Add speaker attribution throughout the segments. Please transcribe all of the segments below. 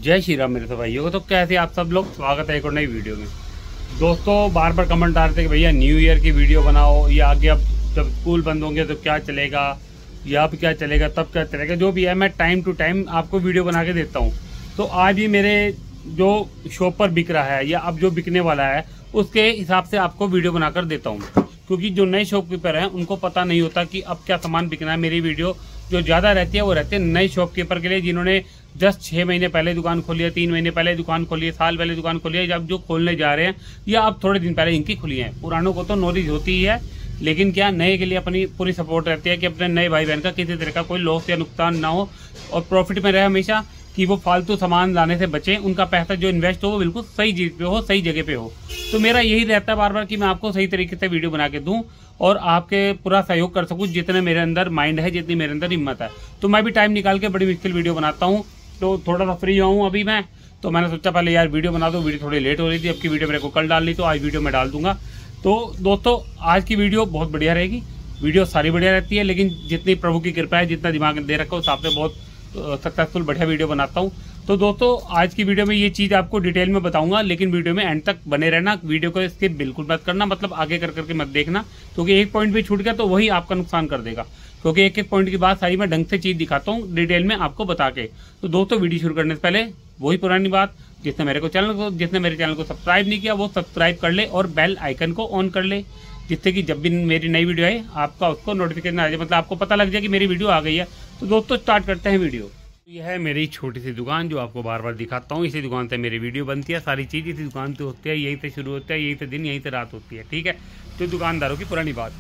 Speaker 1: जय श्री राम मेरे भाइयों को। तो कैसे आप सब लोग, स्वागत है एक और नई वीडियो में। दोस्तों बार बार कमेंट आ रहे थे कि भैया न्यू ईयर की वीडियो बनाओ, या आगे अब जब स्कूल बंद होंगे तो क्या चलेगा, या अब क्या चलेगा तब क्या चलेगा। जो भी है मैं टाइम टू टाइम आपको वीडियो बना के देता हूँ। तो आज भी मेरे जो शॉप पर बिक रहा है या अब जो बिकने वाला है उसके हिसाब से आपको वीडियो बनाकर देता हूँ, क्योंकि जो नए शॉपकीपर हैं उनको पता नहीं होता कि अब क्या सामान बिकना है। मेरी वीडियो जो ज़्यादा रहती है वो रहती है नए शॉपकीपर के लिए, जिन्होंने जस्ट 6 महीने पहले दुकान खोली है, 3 महीने पहले दुकान खोली है, साल पहले दुकान खोली है, जब जो खोलने जा रहे हैं या अब थोड़े दिन पहले इनकी खुली है। पुरानों को तो नॉलेज होती ही है, लेकिन क्या नए के लिए अपनी पूरी सपोर्ट रहती है कि अपने नए भाई बहन का किसी तरह का कोई लॉस या नुकसान ना हो और प्रॉफिट में रहे हमेशा, कि वो फालतू सामान लाने से बचे, उनका पैसा जो इन्वेस्ट हो वो बिल्कुल सही चीज़ पे हो, सही जगह पे हो। तो मेरा यही रहता है बार बार कि मैं आपको सही तरीके से वीडियो बना के दूं और आपके पूरा सहयोग कर सकूं, जितने मेरे अंदर माइंड है, जितनी मेरे अंदर हिम्मत है। तो मैं भी टाइम निकाल के बड़ी मुश्किल वीडियो बनाता हूँ। तो थोड़ा सा फ्री हूँ अभी मैं, तो मैंने सोचा पहले यार वीडियो बना दूँ। वीडियो थोड़ी लेट हो रही थी, अब की वीडियो मेरे को कल डालनी, तो आज वीडियो मैं डाल दूंगा। तो दोस्तों आज की वीडियो बहुत बढ़िया रहेगी। वीडियो सारी बढ़िया रहती है, लेकिन जितनी प्रभु की कृपा है, जितना दिमाग दे रखा है उस हिसाब से बहुत सक्सेसफुल बढ़िया वीडियो बनाता हूँ। तो दोस्तों आज की वीडियो में ये चीज़ आपको डिटेल में बताऊंगा, लेकिन वीडियो में एंड तक बने रहना। वीडियो को स्किप बिल्कुल मत करना, मतलब आगे कर करके मत देखना, क्योंकि एक पॉइंट भी छूट गया तो वही आपका नुकसान कर देगा। क्योंकि एक एक पॉइंट की बात सारी मैं ढंग से चीज़ दिखाता हूँ डिटेल में आपको बता के। तो दोस्तों वीडियो शुरू करने से पहले वही पुरानी बात, जिसने मेरे चैनल को सब्सक्राइब नहीं किया वो सब्सक्राइब कर ले और बेल आइकन को ऑन कर ले, जिससे कि जब भी मेरी नई वीडियो आए आपका उसको नोटिफिकेशन आ जाए, मतलब आपको पता लग जाए कि मेरी वीडियो आ गई है। तो दोस्तों स्टार्ट करते हैं वीडियो। यह है मेरी छोटी सी दुकान जो आपको बार बार दिखाता हूँ। इसी दुकान से मेरी वीडियो बनती है, सारी चीज़ इसी दुकान से होती है, यहीं से शुरू होता है, यहीं से दिन, यहीं से रात होती है। ठीक है, तो दुकानदारों की पुरानी बात।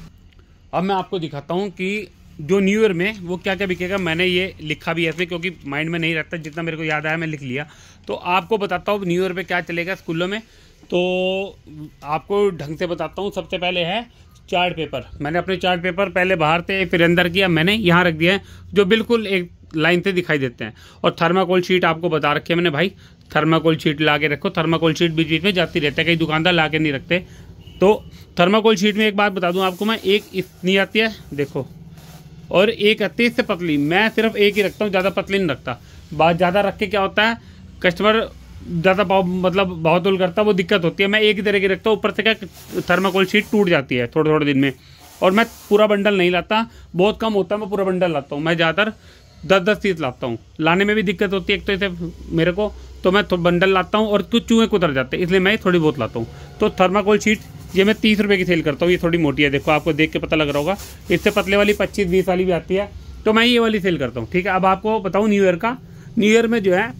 Speaker 1: अब मैं आपको दिखाता हूँ कि जो न्यू ईयर में वो क्या क्या बिकेगा। मैंने ये लिखा भी ऐसे, क्योंकि माइंड में नहीं रहता, जितना मेरे को याद आया मैं लिख लिया। तो आपको बताता हूँ न्यू ईयर पे क्या चलेगा स्कूलों में। तो आपको ढंग से बताता हूँ। सबसे पहले है चार्ट पेपर। मैंने अपने चार्ट पेपर पहले बाहर से फिर अंदर किया, मैंने यहाँ रख दिया है, जो बिल्कुल एक लाइन से दिखाई देते हैं। और थर्माकोल शीट आपको बता रखी है मैंने, भाई थर्माकोल शीट ला के रखो। थर्माकोल शीट बीच बीच में जाती रहती है, कई दुकानदार ला के नहीं रखते। तो थर्माकोल शीट में एक बात बता दूं आपको मैं, एक इतनी आती है देखो, और एक आती है इससे पतली। मैं सिर्फ एक ही रखता हूँ, ज़्यादा पतली नहीं रखता। बात ज़्यादा रख के क्या होता है, कस्टमर ज़्यादा भाव तोल करता है, वो दिक्कत होती है। मैं एक ही तरह की रखता हूँ। ऊपर से क्या थर्माकोल शीट टूट जाती है थोड़े थोड़े दिन में। और मैं पूरा बंडल नहीं लाता, बहुत कम होता है मैं पूरा बंडल लाता हूँ। मैं ज़्यादातर 10-10 पीस लाता हूँ। लाने में भी दिक्कत होती है एक तो इसे मेरे को, तो मैं बंडल लाता हूँ और कुछ चूहे कुतर जाते हैं, इसलिए मैं थोड़ी बहुत लाता हूँ। तो थर्माकोल शीट ये मैं 30 रुपये की सेल करता हूँ। ये थोड़ी मोटी है, देखो आपको देख के पता लग रहा होगा। इससे पतले वाली 25-20 वाली भी आती है, तो मैं ये वाली सेल करता हूँ। ठीक है, अब आपको बताऊँ न्यू ईयर का। न्यू ईयर में जो है,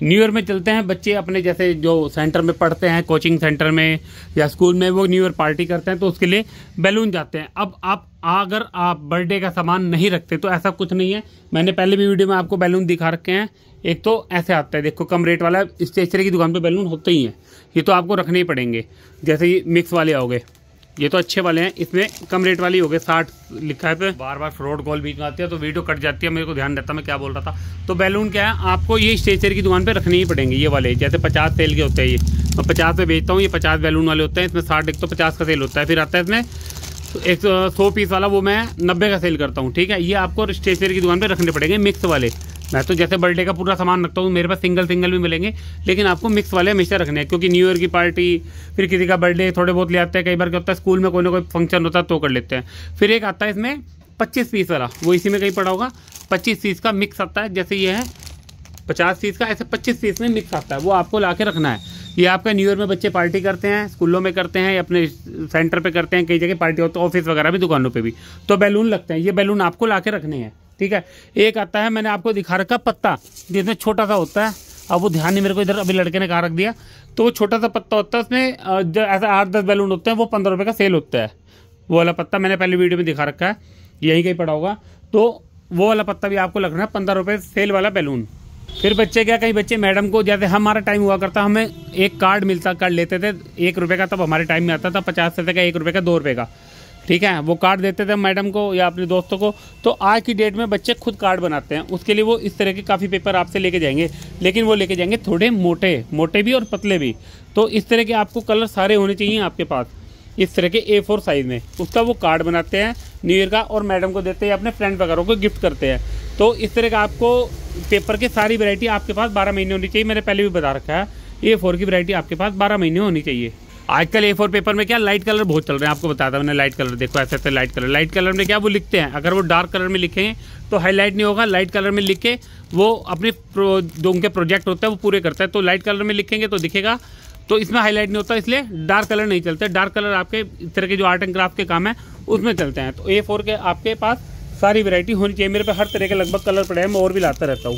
Speaker 1: न्यू ईयर में चलते हैं बच्चे अपने, जैसे जो सेंटर में पढ़ते हैं, कोचिंग सेंटर में या स्कूल में, वो न्यू ईयर पार्टी करते हैं, तो उसके लिए बैलून जाते हैं। अब आप अगर आप बर्थडे का सामान नहीं रखते तो ऐसा कुछ नहीं है। मैंने पहले भी वीडियो में आपको बैलून दिखा रखे हैं। एक तो ऐसे आता है, देखो कम रेट वाला, स्टेशनरी की दुकान पे बैलून होते ही हैं, ये तो आपको रखने ही पड़ेंगे। जैसे ये मिक्स वाले आओगे, ये तो अच्छे वाले हैं, इसमें कम रेट वाली हो गए, 60 लिखा है पे। बार बार फ्रॉड कॉल बीच में आती है तो वीडियो कट जाती है, मेरे को ध्यान रहता मैं क्या बोल रहा था। तो बैलून क्या है, आपको ये स्टेशनरी की दुकान पे रखने ही पड़ेंगे। ये वाले जैसे 50 सेल के होते हैं, ये मैं 50 में बेचता हूँ। ये 50 बैलून वाले होते हैं, इसमें 60 एक तो 50 का सेल होता है। फिर आता है इसमें 100 पीस वाला, वो मैं 90 का सेल करता हूँ। ठीक है, ये आपको स्टेशनरी की दुकान पर रखने पड़ेंगे मिक्स वाले। मैं तो जैसे बर्थडे का पूरा सामान रखता हूँ, मेरे पास सिंगल भी मिलेंगे, लेकिन आपको मिक्स वाले हमेशा रखने हैं, क्योंकि न्यू ईयर की पार्टी, फिर किसी का बर्थडे थोड़े बहुत ले आते हैं। कई बार क्या होता है स्कूल में कोई ना कोई फंक्शन होता है तो कर लेते हैं। फिर एक आता है इसमें 25 पीस वाला, वो इसी में कहीं पड़ा होगा, 25 पीस का मिक्स आता है। जैसे ये है 50 पीस का, ऐसे 25 पीस में मिक्स आता है, वो आपको ला के रखना है। ये आपका न्यू ईयर में बच्चे पार्टी करते हैं, स्कूलों में करते हैं, अपने सेंटर पे करते हैं, कई जगह पार्टी होती है, ऑफिस वगैरह भी, दुकानों पे भी, तो बैलून लगते हैं। ये बैलून आपको ला के रखने हैं। ठीक है, एक आता है मैंने आपको दिखा रखा पत्ता, जिसमें छोटा सा होता है। अब वो ध्यान नहीं मेरे को, इधर अभी लड़के ने कहा रख दिया। तो वो छोटा सा पत्ता होता है, उसमें ऐसा 8-10 बैलून होते हैं, वो 15 रुपये का सेल होता है। वो वाला पत्ता मैंने पहले वीडियो में दिखा रखा है, यहीं कहीं पड़ा होगा। तो वो वाला पत्ता भी आपको लगना है, 15 रुपये सेल वाला बैलून। फिर बच्चे क्या, कई बच्चे मैडम को, जैसे हमारा टाइम हुआ करता, हमें एक कार्ड मिलता, कार्ड लेते थे 1 रुपये का, तब हमारे टाइम में आता था 50 पैसे का, 1 रुपये का, 2 रुपये का। ठीक है, वो कार्ड देते थे मैडम को या अपने दोस्तों को। तो आज की डेट में बच्चे खुद कार्ड बनाते हैं, उसके लिए वो इस तरह के काफ़ी पेपर आपसे लेके जाएंगे, लेकिन वो लेके जाएंगे थोड़े मोटे भी और पतले भी। तो इस तरह के आपको कलर सारे होने चाहिए आपके पास, इस तरह के A4 साइज़ में, उसका वो कार्ड बनाते हैं। न्यू ईयर का, और मैडम को देते हैं, अपने फ्रेंड वगैरह को गिफ्ट करते हैं। तो इस तरह का आपको पेपर की सारी वैरायटी आपके पास 12 महीने होनी चाहिए। मैंने पहले भी बता रखा है, A4 की वैरायटी आपके पास 12 महीने होनी चाहिए। आजकल A4 पेपर में क्या लाइट कलर बहुत चल रहे हैं, आपको बताया था मैंने। लाइट कलर देखो, ऐसे ऐसे लाइट कलर में क्या वो लिखते हैं, अगर वो डार्क कलर में लिखेंगे तो हाईलाइट नहीं होगा। लाइट कलर में लिख के वो अपने जो उनके प्रोजेक्ट होता है वो पूरे करता है। तो लाइट कलर में लिखेंगे तो दिखेगा, तो इसमें हाईलाइट नहीं होता, इसलिए डार्क कलर नहीं चलते। डार्क कलर आपके इस तरह के जो आर्ट एंड क्राफ्ट के काम है उसमें चलते हैं। तो A4 के आपके पास सारी वैरायटी होनी चाहिए। मेरे पे हर तरह के लगभग कलर पड़े हैं, मैं और भी लाता रहता हूँ।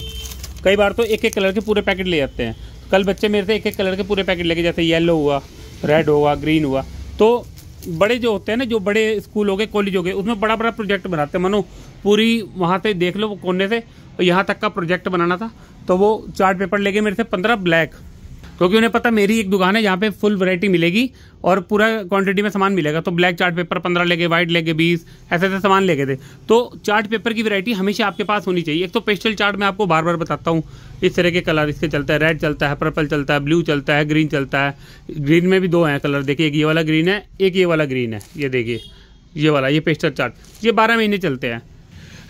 Speaker 1: कई बार तो एक एक कलर के पूरे पैकेट ले जाते हैं। कल बच्चे मेरे से एक एक कलर के पूरे पैकेट लेके, जैसे येलो हुआ, रेड होगा, ग्रीन हुआ। तो बड़े जो होते हैं ना, जो बड़े स्कूल हो गए, कॉलेज हो गए, उसमें बड़ा बड़ा प्रोजेक्ट बनाते हैं। मानो पूरी वहाँ से देख लो, वो कोने से यहाँ तक का प्रोजेक्ट बनाना था, तो वो चार्ट पेपर लेके मेरे से 15 ब्लैक, क्योंकि उन्हें पता मेरी एक दुकान है जहाँ पे फुल वैरायटी मिलेगी और पूरा क्वांटिटी में सामान मिलेगा। तो ब्लैक चार्ट पेपर 15 लेके, व्हाइट लेके 20, ऐसे ऐसे सामान लेके थे। तो चार्ट पेपर की वैरायटी हमेशा आपके पास होनी चाहिए। एक तो पेस्टल चार्ट मैं आपको बार बार बताता हूँ, इस तरह के कलर इसके चलता है। रेड चलता है, पर्पल चलता है, ब्लू चलता है, ग्रीन चलता है। ग्रीन में भी 2 हैं कलर, देखिए, एक ये वाला ग्रीन है, एक ये वाला ग्रीन है। ये देखिए, ये वाला, ये पेस्टल चार्ट, ये 12 महीने चलते हैं।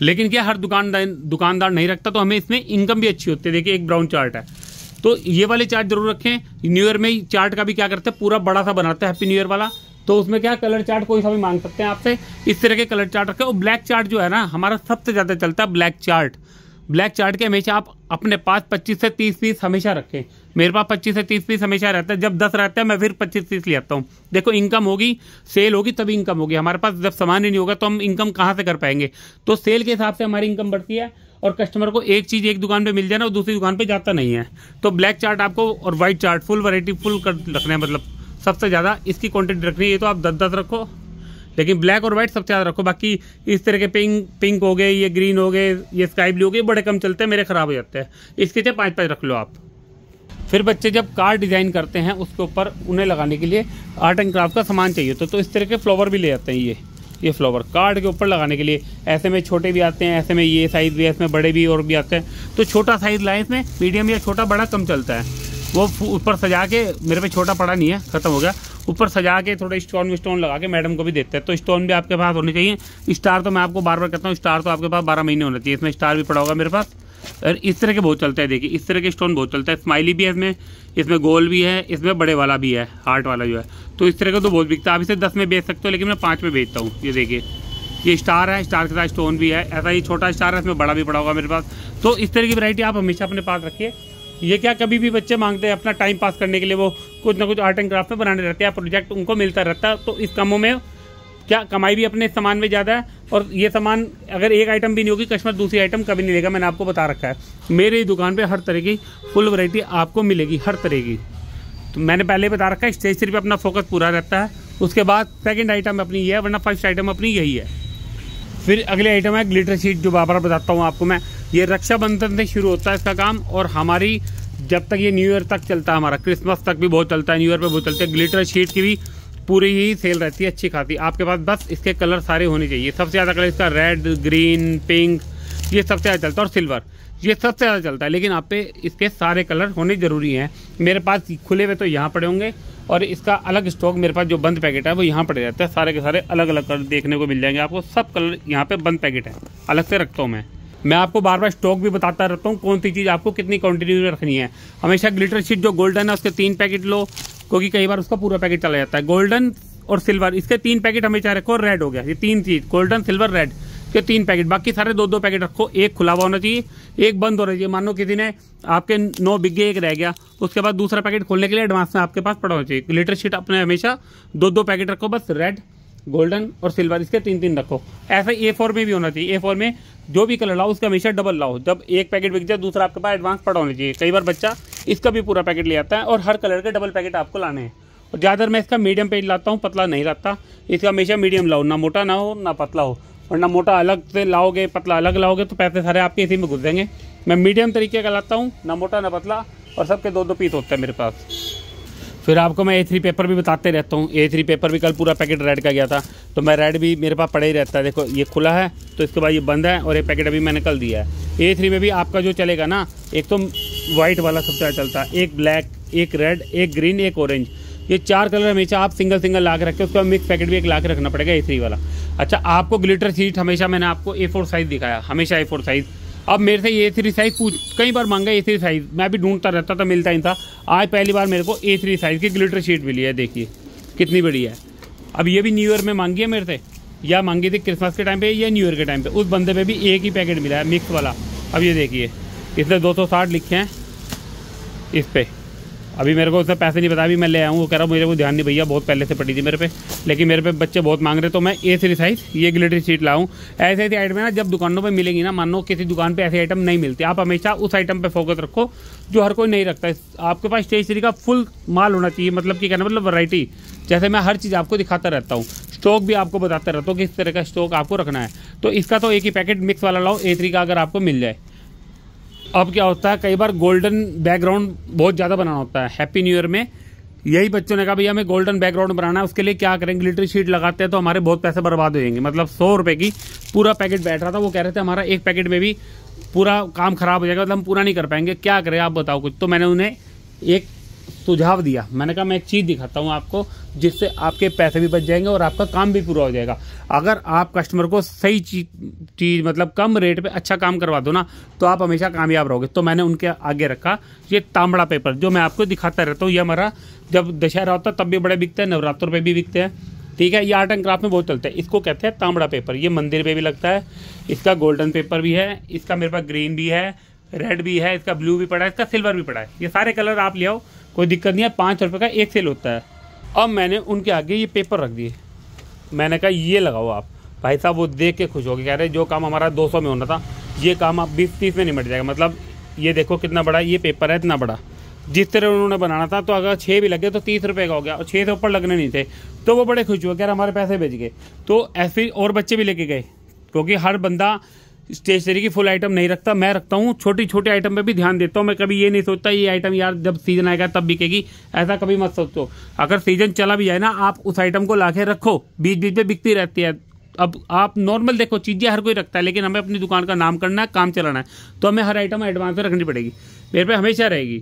Speaker 1: लेकिन क्या हर दुकानदार नहीं रखता, तो हमें इसमें इनकम भी अच्छी होती है। देखिए, एक ब्राउन चार्ट है, तो ये वाले चार्ट जरूर रखें। न्यू ईयर में ही चार्ट का भी क्या करते हैं, पूरा बड़ा सा बनाते हैं हैप्पी न्यू ईयर वाला। तो उसमें क्या कलर चार्ट कोई सा भी मांग सकते हैं आपसे, इस तरह के कलर चार्ट रखें। और ब्लैक चार्ट जो है ना, हमारा सबसे ज़्यादा चलता है ब्लैक चार्ट। ब्लैक चार्ट के हमेशा आप अपने पास 25 से 30 पीस हमेशा रखें। मेरे पास 25 से 30 पीस हमेशा रहता है। जब 10 रहता है मैं फिर 25-30 ले आता हूँ। देखो, इनकम होगी, सेल होगी तभी इनकम होगी। हमारे पास जब सामान ही नहीं होगा तो हम इनकम कहाँ से कर पाएंगे। तो सेल के हिसाब से हमारी इनकम बढ़ती है, और कस्टमर को एक चीज़ एक दुकान पे मिल जाए ना, वो दूसरी दुकान पे जाता नहीं है। तो ब्लैक चार्ट आपको, और white chart, full variety full कर रखना है, मतलब सबसे ज़्यादा इसकी क्वांटिटी रखनी है। ये तो आप 10-10 रखो, लेकिन ब्लैक और वाइट सबसे ज़्यादा रखो। बाकी इस तरह के पिंक हो गए, ये ग्रीन हो गए, ये स्काई ब्लू हो गए, बड़े कम चलते हैं, मेरे ख़राब हो जाते हैं। इसके चाहे 5-5 रख लो आप। फिर बच्चे जब कार्ड डिज़ाइन करते हैं, उसके ऊपर उन्हें लगाने के लिए आर्ट एंड क्राफ्ट का सामान चाहिए तो इस तरह के फ्लावर भी ले जाते हैं। ये फ्लावर कार्ड के ऊपर लगाने के लिए, ऐसे में छोटे भी आते हैं, ऐसे में ये साइज़ भी है, इसमें बड़े भी और भी आते हैं। तो छोटा साइज़ लाए, इसमें मीडियम या छोटा बड़ा कम चलता है। वो ऊपर सजा के, मेरे पे छोटा पड़ा नहीं है, ख़त्म हो गया, ऊपर सजा के थोड़ा स्टोन लगा के मैडम को भी देते हैं। तो स्टोन भी आपके पास होने चाहिए। स्टार तो मैं आपको बार बार कहता हूँ, स्टार तो आपके पास 12 महीने होना चाहिए। इसमें स्टार भी पड़ा होगा मेरे पास। और इस तरह के बहुत चलता है, देखिए, इस तरह के स्टोन बहुत चलता है। स्माइली भी है इसमें गोल भी है, इसमें बड़े वाला भी है, हार्ट वाला जो है। तो इस तरह का तो बहुत बिकता है। आप इसे 10 में बेच सकते हो, लेकिन मैं 5 में बेचता हूँ। ये देखिए, ये स्टार है, स्टार के साथ स्टोन भी है। ऐसा ही छोटा स्टार है, इसमें बड़ा भी पड़ा होगा मेरे पास। तो इस तरह की वैरायटी आप हमेशा अपने पास रखिए। ये क्या, कभी भी बच्चे मांगते हैं अपना टाइम पास करने के लिए, वो कुछ ना कुछ आर्ट एंड क्राफ्ट में बनाने रहते हैं, प्रोजेक्ट उनको मिलता रहता है। तो इस कामों में क्या कमाई भी अपने सामान में ज़्यादा है। और ये सामान अगर एक आइटम भी नहीं होगी, कस्टमर दूसरी आइटम कभी नहीं लेगा। मैंने आपको बता रखा है, मेरी दुकान पे हर तरह की फुल वैरायटी आपको मिलेगी, हर तरह की। तो मैंने पहले बता रखा है, स्टेशनरी पे अपना फोकस पूरा रहता है। उसके बाद सेकंड आइटम अपनी ये है, वरना फर्स्ट आइटम अपनी यही है। फिर अगले आइटम है ग्लिटर शीट, जो बार बार बताता हूँ आपको मैं। ये रक्षाबंधन से शुरू होता है इसका काम, और हमारी जब तक ये न्यू ईयर तक चलता है, हमारा क्रिसमस तक भी बहुत चलता है, न्यू ईयर पे बहुत चलता है। ग्लिटर शीट की भी पूरी ही सेल रहती है अच्छी खासी। आपके पास बस इसके कलर सारे होने चाहिए। सबसे ज़्यादा कलर इसका रेड, ग्रीन, पिंक, ये सबसे ज़्यादा चलता है, और सिल्वर, ये सबसे ज़्यादा चलता है। लेकिन आप पे इसके सारे कलर होने ज़रूरी हैं। मेरे पास खुले हुए तो यहाँ पड़े होंगे, और इसका अलग स्टॉक मेरे पास जो बंद पैकेट है वो यहाँ पड़े रहता है। सारे के सारे अलग अलग कलर देखने को मिल जाएंगे आपको। सब कलर यहाँ पे बंद पैकेट है, अलग से रखता हूँ मैं आपको बार बार स्टॉक भी बताता रहता हूँ, कौन सी चीज़ आपको कितनी क्वांटिटी में रखनी है। हमेशा ग्लिटर शीट जो गोल्डन है उसके 3 पैकेट लो, क्योंकि कई बार उसका पूरा पैकेट चला जाता है। गोल्डन और सिल्वर, इसके 3 पैकेट हमेशा रखो। रेड हो गया, ये 3 चीज़, गोल्डन, सिल्वर, रेड के 3 पैकेट। बाकी सारे 2-2 पैकेट रखो। एक खुला हुआ होना चाहिए, एक बंद होना चाहिए। मान लो किसी ने आपके 9 बिक गए, एक रह गया, उसके बाद दूसरा पैकेट खोलने के लिए एडवांस में आपके पास पड़ा होना चाहिए। ग्लिटर शीट अपने हमेशा 2-2 पैकेट रखो बस। रेड, गोल्डन और सिल्वर, इसके 3-3 रखो। ऐसा A4 में भी होना चाहिए। A4 में जो भी कलर लाओ उसका हमेशा डबल लाओ। जब एक पैकेट बिक जाए, दूसरा आपके पास एडवांस पड़ा होना चाहिए। कई बार बच्चा इसका भी पूरा पैकेट ले आता है, और हर कलर के डबल पैकेट आपको लाने हैं। और ज़्यादातर मैं इसका मीडियम पेज लाता हूँ, पतला नहीं लाता। इसका हमेशा मीडियम लाओ, ना मोटा ना हो ना पतला हो। वरना मोटा अलग से लाओगे, पतला अलग लाओगे तो पैसे सारे आपके इसी में घुस जाएंगे। मैं मीडियम तरीके का लाता हूँ, ना मोटा ना पतला, और सबके 2-2 पीस होते हैं मेरे पास। फिर आपको मैं A3 पेपर भी बताते रहता हूँ। A3 पेपर भी कल पूरा पैकेट रेड का गया था, तो मैं रेड भी मेरे पास पड़ा ही रहता है। देखो, ये खुला है, तो इसके बाद ये बंद है, और ये पैकेट अभी मैंने कल दिया है। A3 में भी आपका जो चलेगा ना, एक तो वाइट वाला सबसे ज़्यादा चलता है, एक ब्लैक, एक रेड, एक ग्रीन, एक ऑरेंज। ये 4 कलर हमेशा आप सिंगल ला के रखें। उसका मिक्स पैकेट भी एक ला के रखना पड़ेगा A3 वाला। अच्छा, आपको ग्लिटर शीट हमेशा मैंने आपको A4 साइज़ दिखाया, हमेशा A4 साइज़। अब मेरे से A3 साइज़ कई बार मांगा A3 साइज़, मैं भी ढूंढता रहता था, मिलता ही था। आज पहली बार मेरे को A3 साइज़ की ग्लिटर शीट मिली है, देखिए कितनी बड़ी है। अब ये भी न्यू ईयर में मांगी है मेरे से, या मांगी थी क्रिसमस के टाइम पे या न्यू ईयर के टाइम पे। उस बंदे पे भी एक ही पैकेट मिला है मिक्स वाला। अब ये देखिए, इसने 260 लिखे हैं इस पे। अभी मेरे को उससे पैसे नहीं बताया, अभी मैं ले आऊँ। वो कह रहा हूँ मेरे को ध्यान नहीं भैया, बहुत पहले से पड़ी थी मेरे पे, लेकिन मेरे पे बच्चे बहुत मांग रहे, तो मैं A3 साइज़ ये ग्लिटर शीट लाऊँ। ऐसे ऐसी आइटम है ना, जब दुकानों पे मिलेंगी ना, मान लो किसी दुकान पे ऐसी आइटम नहीं मिलती, आप हमेशा उस आइटम पे फोकस रखो जो हर कोई नहीं रखता है। आपके पास स्टेशनरी का फुल माल होना चाहिए, मतलब कि कहना मतलब वैरायटी। जैसे मैं हर चीज़ आपको दिखाता रहता हूँ, स्टॉक भी आपको बताता रहता हूँ किस तरह का स्टॉक आपको रखना है। तो इसका तो एक ही पैकेट मिक्स वाला लाओ A3 का, अगर आपको मिल जाए। अब क्या होता है, कई बार गोल्डन बैकग्राउंड बहुत ज़्यादा बनाना होता है हैप्पी न्यू ईयर में। यही बच्चों ने कहा भैया हमें गोल्डन बैकग्राउंड बनाना है, उसके लिए क्या करें, ग्लिटर शीट लगाते हैं तो हमारे बहुत पैसे बर्बाद हो जाएंगे। मतलब 100 रुपये की पूरा पैकेट बैठ रहा था, वो कह रहे थे हमारा एक पैकेट में भी पूरा काम खराब हो जाएगा, मतलब हम पूरा नहीं कर पाएंगे, क्या करें आप बताओ कुछ। तो मैंने उन्हें एक सुझाव दिया, मैंने कहा मैं एक चीज़ दिखाता हूँ आपको जिससे आपके पैसे भी बच जाएंगे और आपका काम भी पूरा हो जाएगा। अगर आप कस्टमर को सही चीज़ मतलब कम रेट पे अच्छा काम करवा दो ना, तो आप हमेशा कामयाब रहोगे। तो मैंने उनके आगे रखा ये तांबड़ा पेपर, जो मैं आपको दिखाता रहता हूँ। ये हमारा जब दशहरा होता है तब भी बड़े बिकते हैं, नवरात्रों पे भी बिकते हैं, ठीक है। ये आर्ट एंड क्राफ्ट में बहुत चलता है, इसको कहते हैं तांबड़ा पेपर। ये मंदिर पे भी लगता है। इसका गोल्डन पेपर भी है, इसका मेरे पास ग्रीन भी है, रेड भी है, इसका ब्लू भी पड़ा है, इसका सिल्वर भी पड़ा है। ये सारे कलर आप ले आओ, कोई दिक्कत नहीं है। 5 रुपये का एक सेल होता है। अब मैंने उनके आगे ये पेपर रख दिए, मैंने कहा ये लगाओ आप। भाई साहब वो देख के खुश हो गए, कह रहे जो काम हमारा 200 में होना था, ये काम आप 20-30 में निपट जाएगा। मतलब ये देखो कितना बड़ा ये पेपर है, इतना बड़ा। जिस तरह उन्होंने बनाना था, तो अगर 6 भी लगे तो 30 रुपये का हो गया, और 6 से ऊपर लगने नहीं थे। तो वो बड़े खुश हुए, कह रहे हमारे पैसे बच गए। तो ऐसे और बच्चे भी लेके गए, क्योंकि हर बंदा स्टेशनरी की फुल आइटम नहीं रखता। मैं रखता हूँ, छोटी छोटी आइटम पे भी ध्यान देता हूँ। मैं कभी ये नहीं सोचता ये आइटम यार जब सीजन आएगा तब बिकेगी, ऐसा कभी मत सोचो। अगर सीजन चला भी जाए ना, आप उस आइटम को लाके रखो, बीच बीच में बिकती रहती है। अब आप नॉर्मल देखो, चीज़ें हर कोई रखता है, लेकिन हमें अपनी दुकान का नाम करना है, काम चलाना है, तो हमें हर आइटम एडवांस में रखनी पड़ेगी। मेरे पे हमेशा रहेगी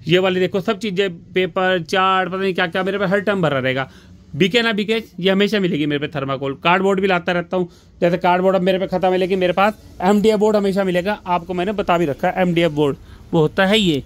Speaker 1: ये वाली, देखो सब चीज़ें, पेपर, चार्ट, पता नहीं क्या क्या, मेरे पे हर टाइम भरा रहेगा। बिके ना बिके ये हमेशा मिलेगी मेरे पे। थर्माकोल, कार्डबोर्ड भी लाता रहता हूँ। जैसे कार्डबोर्ड अब मेरे पे खत्म है, लेकिन मेरे पास MDF बोर्ड हमेशा मिलेगा। आपको मैंने बता भी रखा है, MDF बोर्ड वो होता है ये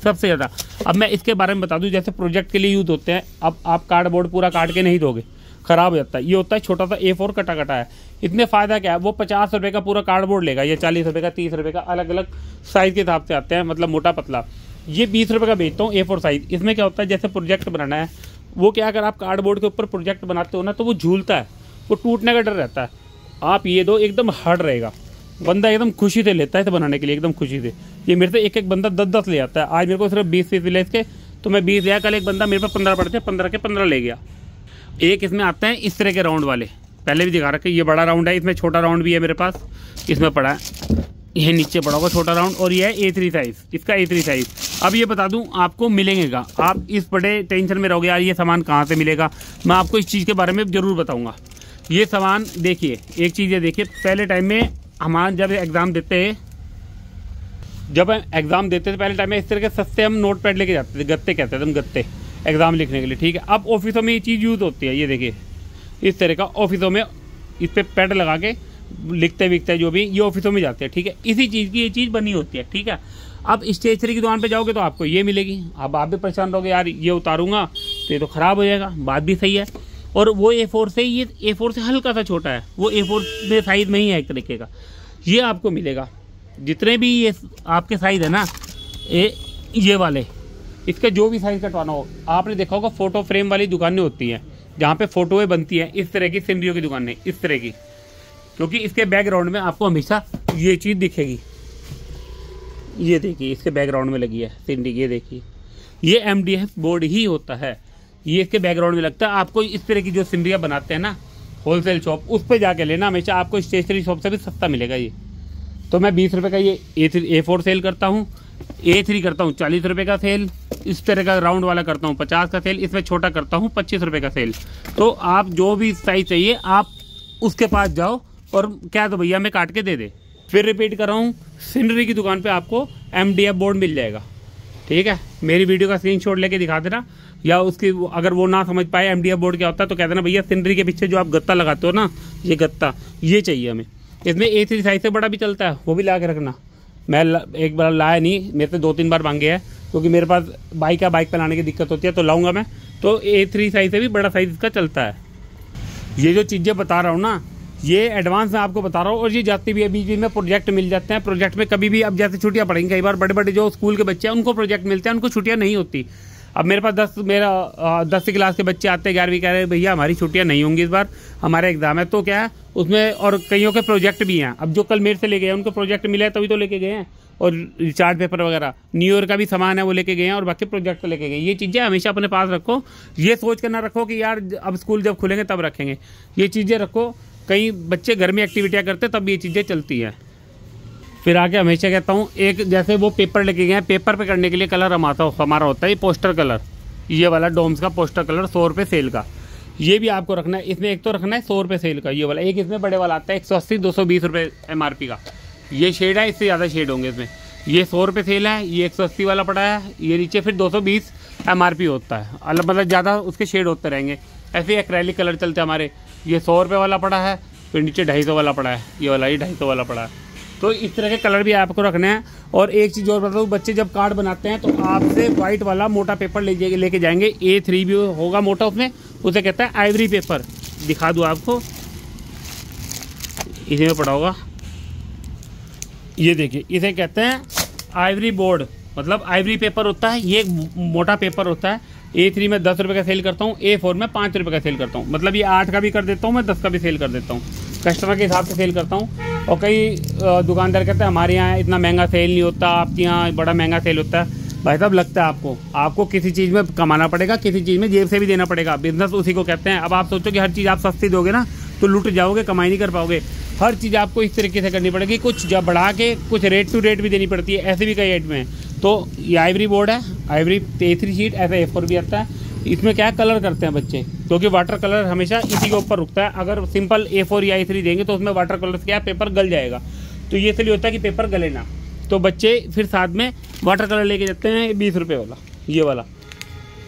Speaker 1: सबसे ज़्यादा। अब मैं इसके बारे में बता दूं, जैसे प्रोजेक्ट के लिए यूज़ होते हैं। अब आप कार्डबोर्ड पूरा काट के नहीं दोगे, ख़राब हो जाता है। ये होता है छोटा सा A4 कटा कटा है। इसमें फ़ायदा क्या है, वो 50 रुपये का पूरा कार्डबोर्ड लेगा, ये 40 रुपये का, 30 रुपये का, अलग अलग साइज़ के हिसाब से आते हैं, मतलब मोटा पतला। ये 20 रुपये का बेचता हूँ A4 साइज़। इसमें क्या होता है, जैसे प्रोजेक्ट बनाना है, वो क्या, अगर आप कार्डबोर्ड के ऊपर प्रोजेक्ट बनाते हो ना, तो वो झूलता है, वो टूटने का डर रहता है। आप ये दो, एकदम हार्ड रहेगा, बंदा एकदम खुशी से लेता है इसे बनाने के लिए, एकदम खुशी से। ये मेरे से एक बंदा 10-10 ले आता है। आज मेरे को सिर्फ 20 पीस मिले इसके, तो मैं 20 लिया। कल एक बंदा मेरे पास 15 पड़ते, 15 के 15 ले गया। एक इसमें आते हैं इस तरह के राउंड वाले, पहले भी दिखा रखे। ये बड़ा राउंड है, इसमें छोटा राउंड भी है मेरे पास, इसमें पड़ा है। ये नीचे पड़ा होगा छोटा राउंड, और ये है A3 साइज़, इसका A3 साइज़। अब ये बता दूं आपको मिलेगा, आप इस बड़े टेंशन में रहोगे यार ये सामान कहाँ से मिलेगा। मैं आपको इस चीज़ के बारे में ज़रूर बताऊंगा। ये सामान देखिए, एक चीज़ ये देखिए, पहले टाइम में हमारा जब एग्ज़ाम देते थे पहले टाइम में इस तरह के सस्ते हम नोट पैड लेके जाते थे, गत्ते कहते थे हम, गत्ते, एग्ज़ाम लिखने के लिए, ठीक है। अब ऑफिसों में ये चीज़ यूज़ होती है, ये देखिए इस तरह का, ऑफिसों में इस पर पैड लगा के लिखते विकते जो भी, ये ऑफिसों में जाते हैं, ठीक है। इसी चीज़ की ये चीज़ बनी होती है, ठीक है। अब स्टेशनरी की दुकान पे जाओगे तो आपको ये मिलेगी। अब आप भी परेशान रहोगे यार ये उतारूंगा तो ये तो ख़राब हो जाएगा, बात भी सही है। और वो A4 से, ये A4 से हल्का सा छोटा है, वो A4 में साइज़ में ही है एक तरीके का। ये आपको मिलेगा जितने भी ये आपके साइज़ है ना, ये वाले, इसका जो भी साइज़ कटवाना हो। आपने देखा होगा फ़ोटो फ्रेम वाली दुकानें होती हैं, जहाँ पे फ़ोटोएँ बनती हैं, इस तरह की सिनरियों की दुकानें, इस तरह की, क्योंकि इसके बैकग्राउंड में आपको हमेशा ये चीज़ दिखेगी। ये देखिए इसके बैकग्राउंड में लगी है सिनरी, ये देखिए, ये MDF बोर्ड ही होता है, ये इसके बैकग्राउंड में लगता है। आपको इस तरह की जो सिनरियाँ बनाते हैं ना होलसेल शॉप, उस पर जाके लेना, हमेशा आपको स्टेशनरी शॉप से भी सस्ता मिलेगा ये। तो मैं 20 रुपये का ये A4 सेल करता हूँ, A3 करता हूँ 40 रुपये का सेल, इस तरह का राउंड वाला करता हूँ 50 का सेल, इसमें छोटा करता हूँ 25 रुपये का सेल। तो आप जो भी साइज़ चाहिए आप उसके पास जाओ और क्या तो भैया मैं काट के दे दे। फिर रिपीट कर रहा हूँ, सिनरी की दुकान पे आपको MDF बोर्ड मिल जाएगा, ठीक है, मेरी वीडियो का स्क्रीनशॉट लेके दिखा देना, या उसकी अगर वो ना समझ पाए MDF बोर्ड क्या होता है तो कह देना भैया सिनरी के पीछे जो आप गत्ता लगाते हो ना, ये गत्ता ये चाहिए हमें। इसमें A3 साइज से बड़ा भी चलता है, वो भी ला के रखना। मैं एक बार लाया नहीं, मेरे से 2-3 बार मांगे हैं, क्योंकि मेरे पास बाइक पे लाने की दिक्कत होती है, तो लाऊंगा मैं। तो A3 साइज से भी बड़ा साइज इसका चलता है। ये जो चीज़ें बता रहा हूँ ना, ये एडवांस में आपको बता रहा हूँ, और ये जाती भी है बीच बीच में प्रोजेक्ट मिल जाते हैं। प्रोजेक्ट में कभी भी अब जैसे छुट्टियाँ पड़ेंगी, कई बार बड़े बड़े जो स्कूल के बच्चे हैं उनको प्रोजेक्ट मिलते हैं, उनको छुट्टियाँ नहीं होती। अब मेरे पास 10वीं क्लास के बच्चे आते हैं, 11वीं, कह रहे हैं भैया हमारी छुट्टियाँ नहीं होंगी इस बार, हमारा एग्जाम है। तो क्या है उसमें, और कईयों के प्रोजेक्ट भी हैं। अब जो कल मेरे से ले गए हैं उनको प्रोजेक्ट मिला है तभी तो लेके गए हैं, और चार्ट पेपर वगैरह न्यू ईयर का भी सामान है वो लेके गए हैं, और बाकी प्रोजेक्ट लेके गए। ये चीज़ें हमेशा अपने पास रखो, ये सोच कर ना रखो कि यार अब स्कूल जब खुलेंगे तब रखेंगे। ये चीज़ें रखो, कई बच्चे घर में एक्टिविटियाँ करते तब ये चीज़ें चलती हैं। फिर आगे हमेशा कहता हूँ, एक जैसे वो पेपर लेके गए हैं, पेपर पे करने के लिए कलर हमारा होता है ये पोस्टर कलर, ये वाला डोम्स का पोस्टर कलर 100 रुपये सेल का, ये भी आपको रखना है। इसमें एक तो रखना है 100 रुपये सेल का ये वाला, एक इसमें बड़े वाला आता है 180, 220 रुपये MRP का। ये शेड है, इससे ज़्यादा शेड होंगे इसमें। ये 100 रुपये सेल है, ये 180 वाला पड़ा है, ये नीचे फिर 220 MRP होता है। अलग मतलब ज़्यादा उसके शेड होते रहेंगे। ऐसे ही एक्रेलिक कलर चलते हैं हमारे, ये 100 रुपये वाला पड़ा है, फिर नीचे 250 वाला पड़ा है, ये वाला 250 वाला पड़ा है। तो इस तरह के कलर भी आपको रखने हैं। और एक चीज़ और बताऊँ, बच्चे जब कार्ड बनाते हैं तो आपसे वाइट वाला मोटा पेपर लेके जाएंगे। A3 भी होगा मोटा उसमें, उसे कहता है आइवरी पेपर। दिखा दूँ आपको, इसी में पड़ा होगा, ये देखिए, इसे कहते हैं आइवरी बोर्ड, मतलब आइवरी पेपर होता है। ये मोटा पेपर होता है। A3 में 10 रुपये का सेल करता हूँ, A4 में 5 रुपये का सेल करता हूँ। मतलब ये 8 का भी कर देता हूँ मैं, 10 का भी सेल कर देता हूँ, कस्टमर के हिसाब से सेल करता हूँ। और कई दुकानदार कहते हैं हमारे यहाँ इतना महंगा सेल नहीं होता, आपके यहाँ बड़ा महंगा सेल होता है। भाई साहब लगता है आपको किसी चीज़ में कमाना पड़ेगा, किसी चीज़ में जेब से भी देना पड़ेगा। बिजनेस उसी को कहते हैं। अब आप सोचो कि हर चीज़ आप सस्ती दोगे ना तो लुट जाओगे, कमाई नहीं कर पाओगे। हर चीज़ आपको इस तरीके से करनी पड़ेगी, कुछ जब बढ़ा के कुछ रेट टू रेट भी देनी पड़ती है। ऐसे भी कई रेट में। तो ये आइवरी बोर्ड है, आइवरी A3 शीट, ऐसा A4 भी आता है। इसमें क्या कलर करते हैं बच्चे, क्योंकि वाटर कलर हमेशा इसी के ऊपर रुकता है। अगर सिंपल A4 या A3 देंगे तो उसमें वाटर कलर से क्या पेपर गल जाएगा, तो ये इसलिए होता है कि पेपर गले ना। तो बच्चे फिर साथ में वाटर कलर लेके जाते हैं 20 रुपये वाला, ये वाला,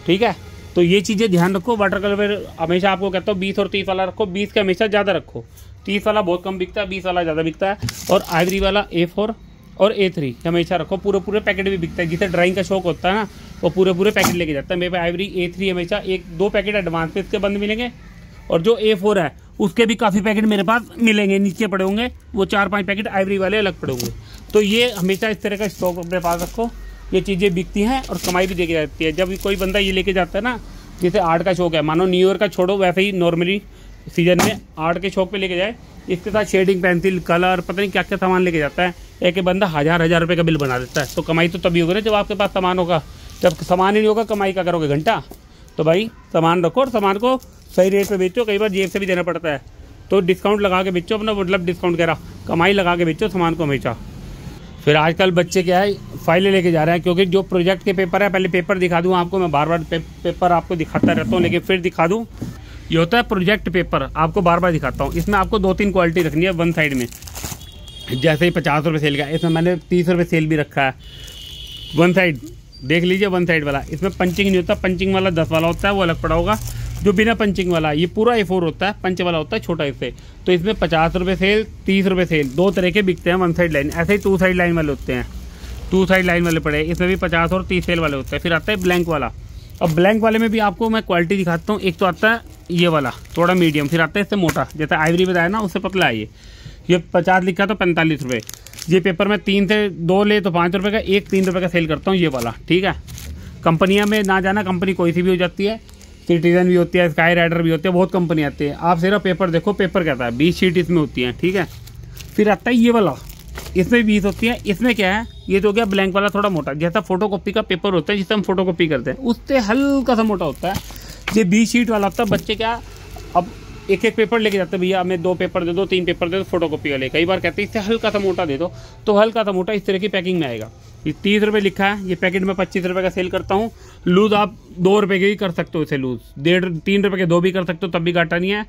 Speaker 1: ठीक है। तो ये चीज़ें ध्यान रखो। वाटर कलर फिर हमेशा आपको कहता हूँ 20 और 30 वाला रखो, 20 का हमेशा ज़्यादा रखो। 30 वाला बहुत कम बिकता है, 20 वाला ज़्यादा बिकता है। और आइवरी वाला A4 और A3 हमेशा रखो। पूरे पैकेट भी बिकता है, जिसे ड्राइंग का शौक होता है ना वो पूरे पैकेट लेके जाता है। मेरे पे आइवरी A3 हमेशा 1-2 पैकेट एडवांस पे इसके बंद मिलेंगे, और जो A4 है उसके भी काफ़ी पैकेट मेरे पास मिलेंगे, नीचे पड़े होंगे वो 4-5 पैकेट आइवरी वाले अलग पड़े होंगे। तो ये हमेशा इस तरह का स्टॉक अपने पास रखो। ये चीज़ें बिकती हैं और कमाई भी देखी जाती है। जब कोई बंदा ये लेके जाता है ना, जैसे आर्ट का शौक है, मानो न्यू ईयर का छोड़ो, वैसे ही नॉर्मली सीजन में आर्ट के शौक पे लेके जाए, इसके साथ शेडिंग पेंसिल, कलर, पता नहीं क्या क्या सामान लेके जाता है। एक बंदा 1000 रुपये का बिल बना देता है। तो कमाई तो तभी होगी ना जब आपके पास सामान होगा। जब सामान ही नहीं होगा कमाई क्या करोगे घंटा। तो भाई सामान रखो और सामान को सही रेट पे बेचो। कई बार जेब से भी देना पड़ता है, तो डिस्काउंट लगा के बेचो अपना, मतलब डिस्काउंट कह रहा, कमाई लगा के बेचो सामान को हमेशा। फिर आजकल बच्चे क्या है, फाइलें लेके जा रहे हैं, क्योंकि जो प्रोजेक्ट के पेपर है, पहले पेपर दिखा दूँ आपको, मैं बार बार पेपर आपको दिखाता रहता हूँ, लेकिन फिर दिखा दूँ। ये होता है प्रोजेक्ट पेपर, आपको बार बार दिखाता हूँ। इसमें आपको 2-3 क्वालिटी रखनी है वन साइड में। जैसे ही 50 रुपये सेल का, इसमें मैंने 30 रुपये सेल भी रखा है। वन साइड देख लीजिए, वन साइड वाला, इसमें पंचिंग नहीं होता। पंचिंग वाला 10 वाला होता है, वो अलग पड़ा होगा। जो बिना पंचिंग वाला, ये पूरा A4 होता है, पंच वाला होता है छोटा इससे। तो इसमें 50 रुपये सेल, 30 रुपये सेल, 2 तरह के बिकते हैं वन साइड लाइन। ऐसे ही 2 साइड लाइन वाले होते हैं, 2 साइड लाइन वाले पड़े, इसमें भी 50 और 30 सेल वाले होते हैं। फिर आता है ब्लैंक वाला। अब ब्लैंक वाले में भी आपको मैं क्वालिटी दिखाता हूँ। एक तो आता है ये वाला थोड़ा मीडियम, फिर आता है इससे मोटा, जैसा आइवरी बताया ना उससे पतला है ये 50 लिखा तो 45 रुपये। ये पेपर में 3 से 2 ले तो 5 रुपये का, एक 3 रुपये का सेल करता हूँ ये वाला, ठीक है। कंपनियां में ना जाना, कंपनी कोई सी भी हो जाती है, सिटीजन भी होती है, स्काई राइडर भी होती है, बहुत कंपनी आती है। आप सिर्फ पेपर देखो, पेपर कहता है 20 शीट इसमें होती है, ठीक है। फिर आता है ये वाला, इसमें 20 होती है। इसमें क्या है, ये तो हो गया ब्लैंक वाला थोड़ा मोटा, जैसा फोटोकॉपी का पेपर होता है जिससे हम फोटोकॉपी करते हैं, उससे हल्का सा मोटा होता है। ये 20 शीट वाला होता है। बच्चे क्या अब एक पेपर लेके जाते हैं, भैया हमें 2 पेपर दे दो, 3 पेपर दे दो फोटोकॉपी वाले। कई बार कहते हैं इससे हल्का सा मोटा दे दो, तो हल्का सा मोटा इस तरह की पैकिंग में आएगा। ये 30 रुपये लिखा है, ये पैकेट में 25 रुपये का सेल करता हूँ। लूज़ आप 2 रुपये के भी कर सकते हो इसे, लूज़ 3 रुपये के 2 भी कर सकते हो, तब भी घाटा नहीं है,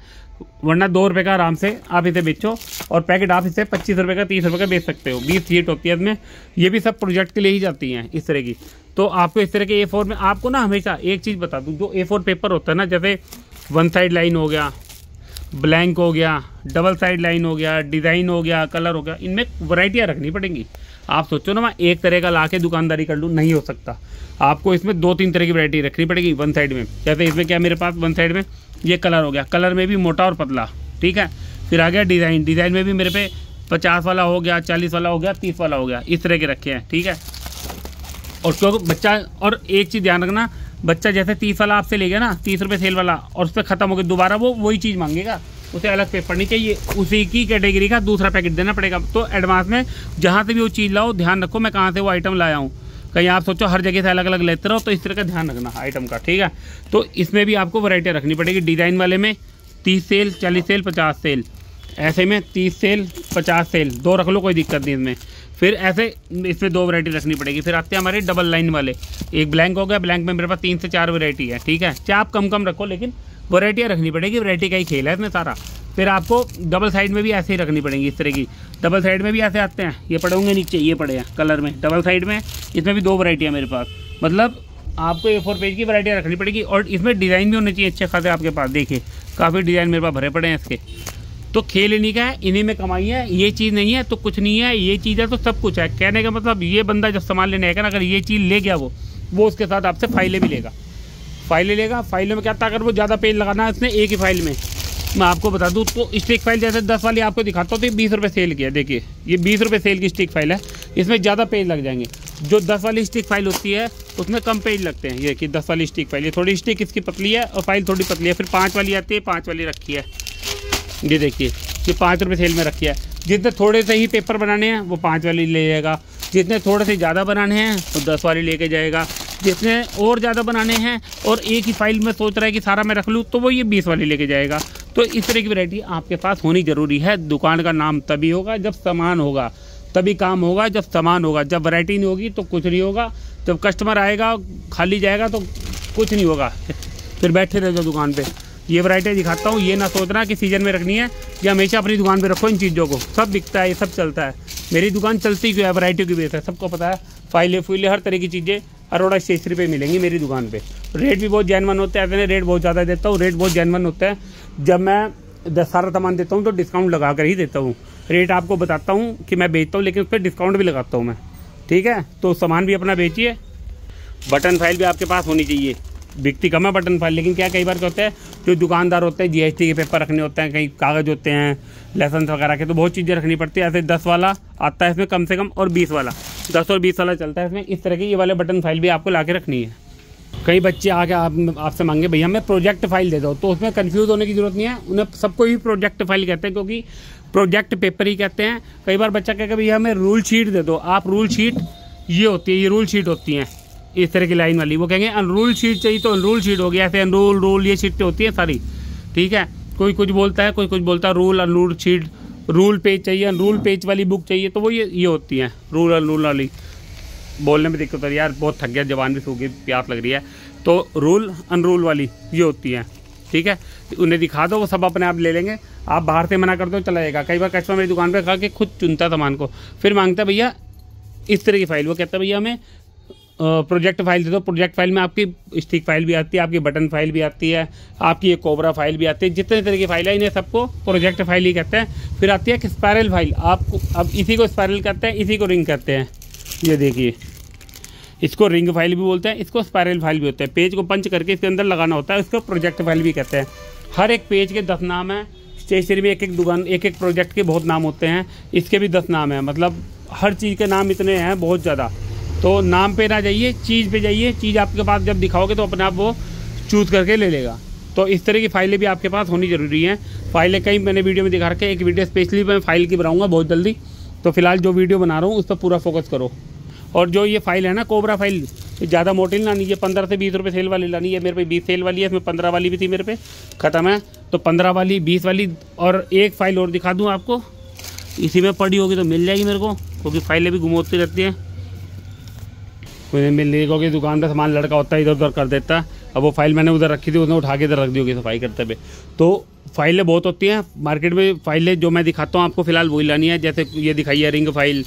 Speaker 1: वरना 2 रुपये का आराम से आप इसे बेचो। और पैकेट आप इसे 25 रुपये का 30 रुपये का बेच सकते हो। 20 शीट होती है इसमें, ये भी सब प्रोजेक्ट के लिए ही जाती हैं इस तरह की। तो आपको इस तरह के A4 में आपको ना हमेशा एक चीज़ बता दूँ, जो A4 पेपर होता है ना, जैसे 1 साइड लाइन हो गया, ब्लैंक हो गया, डबल साइड लाइन हो गया, डिज़ाइन हो गया, कलर हो गया, इनमें वैरायटियाँ रखनी पड़ेंगी। आप सोचो ना मैं एक तरह का ला के दुकानदारी कर लूँ, नहीं हो सकता। आपको इसमें 2-3 तरह की वैरायटी रखनी पड़ेगी 1 साइड में। जैसे इसमें क्या मेरे पास 1 साइड में ये कलर हो गया, कलर में भी मोटा और पतला, ठीक है। फिर आ गया डिज़ाइन, डिज़ाइन में भी मेरे पे 50 वाला हो गया, 40 वाला हो गया, 30 वाला हो गया, इस तरह के रखे हैं, ठीक है। और क्योंकि बच्चा, और एक चीज़ ध्यान रखना, बच्चा जैसे 30 वाला आपसे ले गया ना, 30 रुपये सेल वाला, और उस पर ख़त्म हो गया, दोबारा वो वही चीज़ मांगेगा, उसे अलग पेपर नहीं चाहिए, उसी की कैटेगरी का दूसरा पैकेट देना पड़ेगा। तो एडवांस में जहाँ से भी वो चीज़ लाओ, ध्यान रखो मैं कहाँ से वो आइटम लाया हूँ। कहीं आप सोचो हर जगह से अलग अलग लेते रहो, तो इस तरह का ध्यान रखना आइटम का, ठीक है। तो इसमें भी आपको वैरायटी रखनी पड़ेगी। डिज़ाइन वाले में 30 सेल, 40 सेल, 50 सेल, ऐसे में 30 सेल, 50 सेल, 2 रख लो, कोई दिक्कत नहीं इसमें। फिर ऐसे इसमें 2 वैरायटी रखनी पड़ेगी। फिर आते हैं हमारे डबल लाइन वाले, एक ब्लैंक हो गया, ब्लैंक में मेरे पास 3 से 4 वैरायटी है, ठीक है। चाहे आप कम रखो, लेकिन वैरायटियाँ रखनी पड़ेगी, वैरायटी का ही खेल है इसमें सारा। फिर आपको डबल साइड में भी ऐसे ही रखनी पड़ेंगी, इस तरह की। डबल साइड में भी ऐसे आते हैं, ये पड़े होंगे नीचे, ये पड़े हैं कलर में, डबल साइड में। इसमें भी 2 वैरायटी है मेरे पास, मतलब आपको A4 पेज की वैरायटियाँ रखनी पड़ेगी। और इसमें डिज़ाइन भी होने चाहिए अच्छे खासे आपके पास। देखिए काफ़ी डिज़ाइन मेरे पास भरे पड़े हैं इसके। तो खेल इन्हीं का है, इन्हीं में कमाई है। ये चीज़ नहीं है तो कुछ नहीं है, ये चीज़ है तो सब कुछ है। कहने का मतलब ये बंदा जब सामान लेने आएगा ना, अगर ये चीज़ ले गया वो उसके साथ आपसे फाइलें भी लेगा, फाइलें लेगा। फाइलों में क्या था, अगर वो ज़्यादा पेज लगाना है इसने एक ही फाइल में, मैं आपको बता दूँ तो स्टिक फाइल जैसे 10 वाली आपको दिखाता हूँ, तो ये 20 रुपये सेल की है। देखिए ये 20 रुपये सेल की स्टिक फाइल है, इसमें ज़्यादा पेज लग जाएंगे। जो 10 वाली स्टिक फाइल होती है उसमें कम पेज लगते हैं। ये कि 10 वाली स्टिक फाइल, ये थोड़ी स्टिक इसकी पतली है और फाइल थोड़ी पतली है। फिर 5 वाली आती है, 5 वाली रखी है, ये देखिए ये 5 रुपये सेल में रखी है। जितने थोड़े से ही पेपर बनाने हैं वो 5 वाली ले जाएगा, जितने थोड़े से ज़्यादा बनाने हैं तो 10 वाली लेके जाएगा, जितने और ज़्यादा बनाने हैं और एक ही फाइल में सोच रहा है कि सारा मैं रख लूँ, तो वो ये 20 वाली लेके जाएगा। तो इस तरह की वैरायटी आपके पास होनी ज़रूरी है। दुकान का नाम तभी होगा जब सामान होगा, तभी काम होगा जब सामान होगा। जब वैरायटी नहीं होगी तो कुछ नहीं होगा। जब कस्टमर आएगा खाली जाएगा तो कुछ नहीं होगा, फिर बैठे रह जाओ दुकान पे। ये वैरायटी दिखाता हूँ, ये ना सोचना कि सीजन में रखनी है, ये हमेशा अपनी दुकान पे रखो इन चीज़ों को। सब बिकता है, ये सब चलता है। मेरी दुकान चलती क्यों है, वैरायटी की बेस है, सबको पता है। फाइलें फुइलें हर तरह की चीज़ें अरोड़ा स्टेशनरी पे मिलेंगी मेरी दुकान पे। रेट भी बहुत जेन्युइन होता है, मैंने रेट बहुत ज़्यादा देता हूँ, रेट बहुत जेन्युइन होता है। जब मैं सारा सामान देता हूँ तो डिस्काउंट लगा कर ही देता हूँ। रेट आपको बताता हूँ कि मैं बेचता हूँ, लेकिन उस पर डिस्काउंट भी लगाता हूँ मैं, ठीक है। तो सामान भी अपना बेचिए। बटन फाइल भी आपके पास होनी चाहिए, बिकती कम है बटन फाइल, लेकिन क्या कई बार क्या होता है, जो दुकानदार होते हैं GST के पेपर रखने होते हैं, कहीं कागज़ होते हैं, लाइसेंस वगैरह के, तो बहुत चीज़ें रखनी पड़ती है। ऐसे 10 वाला आता है इसमें कम से कम, और 20 वाला, 10 और 20 वाला चलता है इसमें। इस तरह की ये वाले बटन फाइल भी आपको ला के रखनी है। कई बच्चे आके आपसे मांगे भैया हमें प्रोजेक्ट फाइल दे दो, तो उसमें कन्फ्यूज़ होने की ज़रूरत नहीं है। उन्हें सबको ही प्रोजेक्ट फाइल कहते हैं, क्योंकि प्रोजेक्ट पेपर ही कहते हैं। कई बार बच्चा कहेगा भैया हमें रूल शीट दे दो, आप रूल शीट ये होती है, ये रूल शीट होती हैं इस तरह की लाइन वाली, वो कहेंगे अनरूल शीट चाहिए तो अनरूल शीट हो गया। ऐसे अनरूल रूल ये शीटें होती हैं सारी, ठीक है। कोई कुछ बोलता है, कोई कुछ बोलता है rule Anarul sheet, rule page चाहिए, अनरूल पेज वाली बुक चाहिए, तो वो ये होती हैं रूल अनरूल वाली। बोलने में दिक्कत हो रही है यार, बहुत थक गया, जबान भी सूख गई, प्यास लग रही है। तो रूल अनरूल वाली ये होती हैं, ठीक है। उन्हें दिखा दो, वो सब अपने आप ले लेंगे। आप बाहर से मना कर दो चला जाएगा। कई बार कस्टमर मेरी दुकान पर खा के खुद चुनता सामान को, फिर मांगता है भैया इस तरह की फाइल। वो कहता है भैया हमें प्रोजेक्ट फाइल दे दो। प्रोजेक्ट फाइल में आपकी स्टिक फाइल भी आती है, आपकी बटन फाइल भी आती है, आपकी एक कोबरा फाइल भी आती है। जितने तरह की फाइल है इन्हें सबको प्रोजेक्ट फाइल ही कहते हैं। फिर आती है कि स्पायरल फाइल, आपको अब इसी को स्पायरल कहते हैं, इसी को रिंग कहते हैं। ये देखिए इसको रिंग फाइल भी बोलते हैं, इसको स्पायरल फाइल भी होता है। पेज को पंच करके इसके अंदर लगाना होता है, इसको प्रोजेक्ट फाइल भी कहते हैं। हर एक पेज के 10 नाम हैं। स्टेशनरी में एक एक दुकान, एक एक प्रोजेक्ट के बहुत नाम होते हैं, इसके भी 10 नाम हैं। मतलब हर चीज़ के नाम इतने हैं बहुत ज़्यादा। तो नाम पे ना जाइए, चीज़ पे जाइए। चीज़ आपके पास जब दिखाओगे तो अपने आप वो चूज़ करके ले लेगा। तो इस तरह की फाइलें भी आपके पास होनी ज़रूरी हैं। फाइलें कई मैंने वीडियो में दिखा रखे, एक वीडियो स्पेशली मैं फाइल की बनाऊंगा बहुत जल्दी। तो फिलहाल जो वीडियो बना रहा हूँ उस पर पूरा फोकस करो। और जो ये फाइल है ना कोबरा फाइल, ज़्यादा मोटी लानी, ये 15 से 20 रुपये सेल वाली लानी है। मेरे पे 20 सेल वाली है, इसमें 15 वाली भी थी मेरे पे, ख़त्म है। तो 15 वाली, 20 वाली, और एक फ़ाइल और दिखा दूँ आपको, इसी में पड़ी होगी तो मिल जाएगी मेरे को, क्योंकि फाइलें भी गुम होती रहती हैं। मुझे मिलने की दुकान पे सामान लड़का होता है इधर उधर कर देता है। अब वो फाइल मैंने उधर रखी थी, उसने उठा के इधर रख दी होगी सफाई करते हुए। तो फाइलें बहुत होती हैं मार्केट में। फाइलें जो मैं दिखाता हूँ आपको फ़िलहाल वही लानी है। जैसे ये दिखाई है रिंग फाइल,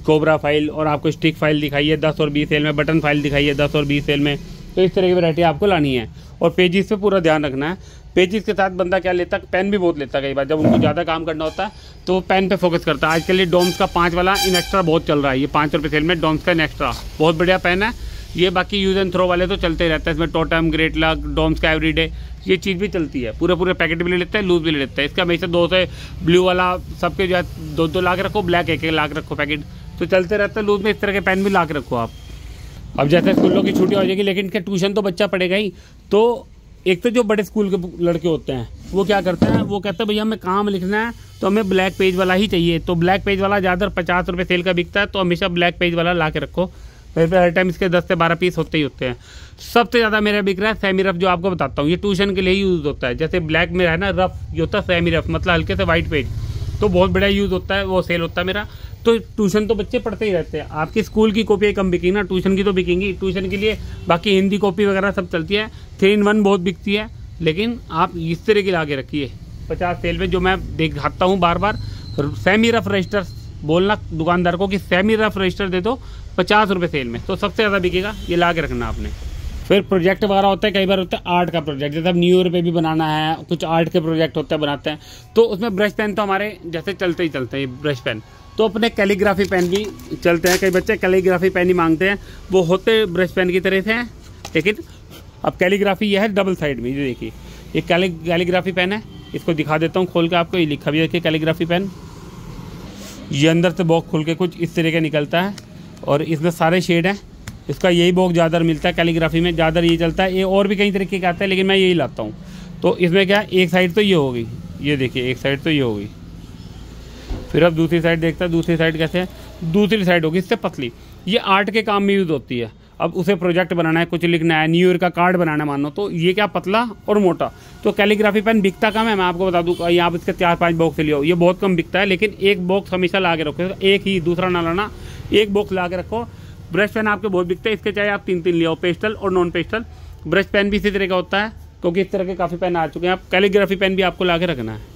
Speaker 1: कोबरा फाइल, और आपको स्टिक फाइल दिखाई है 10 और 20 सेल में, बटन फाइल दिखाई है 10 और 20 सेल में। तो इस तरह की वैरायटी आपको लानी है। और पेजेस पे पूरा ध्यान रखना है। पेजेस के साथ बंदा क्या लेता है, पेन भी बहुत लेता है। कई बार जब उनको ज़्यादा काम करना होता है तो वो पेन पे फोकस करता है। आजकल ये डोम्स का 5 वाला इन एक्स्ट्रा बहुत चल रहा है। ये 5 रुपये सेल में डोम्स का इन एक्स्ट्रा बहुत बढ़िया पेन है ये। बाकी यूज़ एंड थ्रो वाले तो चलते ही रहता है। इसमें टोटम, ग्रेट लक, डोम्स का एवरीडे, ये चीज़ भी चलती है। पूरे पैकेट भी ले लेते हैं, लूज भी ले लेते हैं। इसका हमेशा 2 से ब्लू वाला सबके जो है 2-2 ला के रखो, ब्लैक 1-1 ला के रखो पैकेट, तो चलते रहता है। लूज में इस तरह के पेन भी ला के रखो आप। अब जैसे स्कूलों की छुट्टी हो जाएगी, लेकिन क्या ट्यूशन तो बच्चा पढ़ेगा ही। तो एक तो जो बड़े स्कूल के लड़के होते हैं वो क्या करते हैं, वो कहते हैं भैया हमें काम लिखना है तो हमें ब्लैक पेज वाला ही चाहिए। तो ब्लैक पेज वाला ज़्यादा 50 रुपये सेल का बिकता है, तो हमेशा ब्लैक पेज वाला ला के रखो। मेरे पे हर टाइम इसके 10 से 12 पीस होते ही होते हैं। सबसे ज़्यादा मेरा बिक रहा है सेमी रफ, जो आपको बताता हूँ। ये ट्यूशन के लिए ही यूज़ होता है। जैसे ब्लैक में है ना रफ, ये होता है सेमी रफ, मतलब हल्के से वाइट पेज, तो बहुत बढ़िया यूज़ होता है, वो सेल होता है मेरा। तो ट्यूशन तो बच्चे पढ़ते ही रहते हैं। आपकी स्कूल की कॉपी कम बिकेगी ना, ट्यूशन की तो बिकेंगी। ट्यूशन के लिए बाकी हिंदी कॉपी वगैरह सब चलती है। 3-in-1 बहुत बिकती है, लेकिन आप इस तरह की ला के रखिए 50 सेल में। जो मैं दिखाता हूँ बार बार, सेमी रफ रजिस्टर बोलना दुकानदार को कि सेमी रफ रजिस्टर दे दो 50 रुपये सेल में, तो सबसे ज़्यादा बिकेगा। ये ला के रखना आपने। फिर प्रोजेक्ट वगैरह होता है, कई बार होता है आर्ट का प्रोजेक्ट, जैसे अब न्यू ईयर पे भी बनाना है, कुछ आर्ट के प्रोजेक्ट होते हैं बनाते हैं। तो उसमें ब्रश पेन तो हमारे जैसे चलते ही चलते हैं ब्रश पेन। तो अपने कैलीग्राफी पेन भी चलते हैं। कई बच्चे कैलीग्राफी पेन ही मांगते हैं, वो होते ब्रश पेन की तरह से हैं, लेकिन अब कैलीग्राफी ये है डबल साइड में। ये देखिए ये कैलीग्राफी पेन है, इसको दिखा देता हूँ खोल के आपको। ये लिखा भी है कि कैलीग्राफी पेन। ये अंदर से बॉक्स खोल के कुछ इस तरह का निकलता है, और इसमें सारे शेड हैं। इसका यही बॉक्स ज़्यादा मिलता है कैलीग्राफी में, ज़्यादा ये चलता है। ये और भी कई तरीके के आते हैं, लेकिन मैं यही लाता हूँ। तो इसमें क्या, एक साइड तो ये हो गई, ये देखिए एक साइड तो ये हो गई। फिर अब दूसरी साइड देखता है, दूसरी साइड कैसे है, दूसरी साइड होगी इससे पतली। ये आर्ट के काम में यूज़ होती है। अब उसे प्रोजेक्ट बनाना है, कुछ लिखना है, न्यू ईयर का कार्ड बनाना है मानो, तो ये क्या पतला और मोटा। तो कैलीग्राफी पेन बिकता कम है, मैं आपको बता दूँ। यहाँ आप इसके 4-5 बॉक्स लियो, ये बहुत कम बिकता है। लेकिन एक बॉक्स हमेशा ला के रखो, एक ही, दूसरा ना लाना, एक बॉक्स ला के रखो। ब्रश पेन आपके बहुत बिकते हैं, इसके चाहे आप 3-3 ले आओ, पेस्टल और नॉन पेस्टल। ब्रश पेन भी इसी तरह का होता है, क्योंकि इस तरह के काफ़ी पेन आ चुके हैं। आप कैलीग्राफी पेन भी आपको ला के रखना है।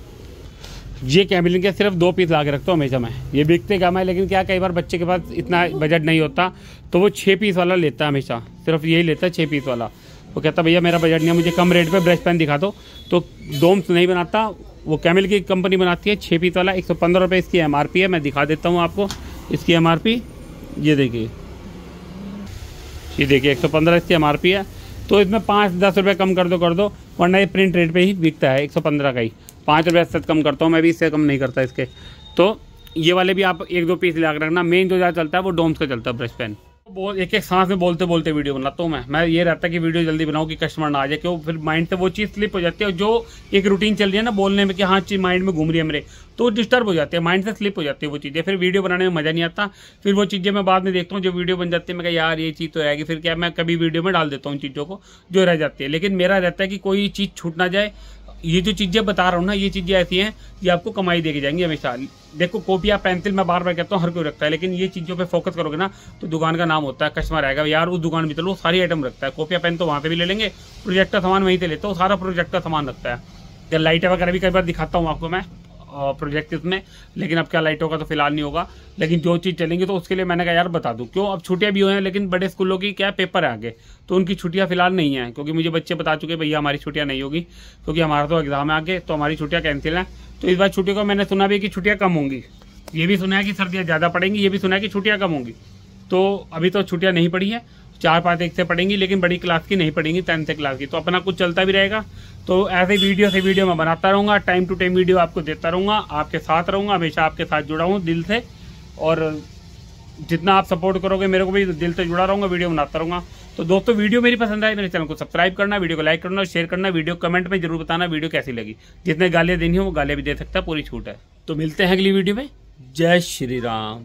Speaker 1: ये कैमलिन के सिर्फ 2 पीस ला के रखता हूँ हमेशा मैं। ये बिकते कम है, लेकिन क्या कई बार बच्चे के पास इतना बजट नहीं होता, तो वो 6 पीस वाला लेता है हमेशा, सिर्फ यही लेता है 6 पीस वाला। वो कहता भैया मेरा बजट नहीं है, मुझे कम रेट पे ब्रश पेन दिखा दो। तो डोम्स नहीं बनाता, वो कैमिल की कंपनी बनाती है 6 पीस वाला। 115 रुपये इसकी MRP है। मैं दिखा देता हूँ आपको इसकी MRP। ये देखिए, ये देखिए 115 इसकी MRP है। तो इसमें 5-10 रुपये कम कर दो, वरना ये प्रिंट रेट पे ही बिकता है 115 का ही। 5 रुपये से कम करता हूँ मैं भी, इससे कम नहीं करता इसके। तो ये वाले भी आप 1-2 पीस ला के रखना। मेन जो ज़्यादा चलता है वो डोम्स का चलता है ब्रश पेन। एक सांस में बोलते बोलते वीडियो बनाता हूँ मैं ये रहता है कि वीडियो जल्दी बनाऊँ कि कस्टमर ना आ जाए, क्यों फिर माइंड से वो चीज़ स्लिप हो जाती है। जो एक रूटीन चल रही है ना बोलने में कि हाँ चीज़ माइंड में घूम रही है मेरे, तो डिस्टर्ब हो जाती है, माइंड से स्लिप हो जाती है वो चीज़ें। फिर वीडियो बनाने में मज़ा नहीं आता। फिर वो चीज़ें मैं बाद में देखता हूँ, जो वीडियो बन जाती है मैं कहा यार ये चीज़ तो रहेगी, फिर क्या मैं कभी वीडियो में डाल देता हूँ चीज़ों को जो रह जाती है। लेकिन मेरा रहता है कि कोई चीज़ छूट ना जाए। ये जो चीज़ें बता रहा हूँ ना, ये चीज़ें ऐसी हैं ये आपको कमाई देके जाएंगी हमेशा। देखो कॉपियाँ पेंसिल मैं बार बार कहता हूँ हर कोई रखता है, लेकिन ये चीज़ों पे फोकस करोगे ना तो दुकान का नाम होता है, कस्टमर आएगा यार उस दुकान में चलो, सारी आइटम रखता है। कॉपियाँ पेन तो वहाँ पे भी ले लेंगे, प्रोजेक्ट का सामान वहीं से लेते हो, सारा प्रोजेक्ट का सामान रखता है। लाइटें वगैरह भी कई बार दिखाता हूँ आपको मैं प्रोजेक्ट इसमें, लेकिन अब क्या लाइटों का तो फिलहाल नहीं होगा। लेकिन जो चीज़ चलेंगी तो उसके लिए मैंने कहा यार बता दूं, क्यों अब छुट्टियां भी हुई हैं, लेकिन बड़े स्कूलों की क्या पेपर है आगे, तो उनकी छुट्टियां फिलहाल नहीं है। क्योंकि मुझे बच्चे बता चुके भैया हमारी छुट्टियां नहीं होगी, क्योंकि हमारा तो एग्जाम है आगे, तो हमारी छुट्टियां कैंसिल हैं। तो इस बार छुट्टियों का मैंने सुना भी कि छुट्टियाँ कम होंगी, ये भी सुना है कि सर्दियाँ ज़्यादा पड़ेंगी, ये भी सुना है कि छुट्टियाँ कम होंगी। तो अभी तो छुट्टियाँ नहीं पड़ी हैं, 4-5 एक से पढ़ेंगी, लेकिन बड़ी क्लास की नहीं पढ़ेंगी, 10th क्लास की। तो अपना कुछ चलता भी रहेगा। तो ऐसे वीडियो से वीडियो मैं बनाता रहूँगा, टाइम टू टाइम वीडियो आपको देता रहूँगा, आपके साथ रहूँगा, हमेशा आपके साथ जुड़ा हूँ दिल से। और जितना आप सपोर्ट करोगे मेरे को भी दिल से जुड़ा रहूँगा, वीडियो बनाता रहूँगा। तो दोस्तों वीडियो मेरी पसंद आए मेरे चैनल को सब्सक्राइब करना, वीडियो को लाइक करना और शेयर करना। वीडियो कमेंट में जरूर बताना वीडियो कैसी लगी। जितने गालियाँ देनी हो वो गालियाँ भी दे सकता है, पूरी छूट है। तो मिलते हैं अगली वीडियो में। जय श्री राम।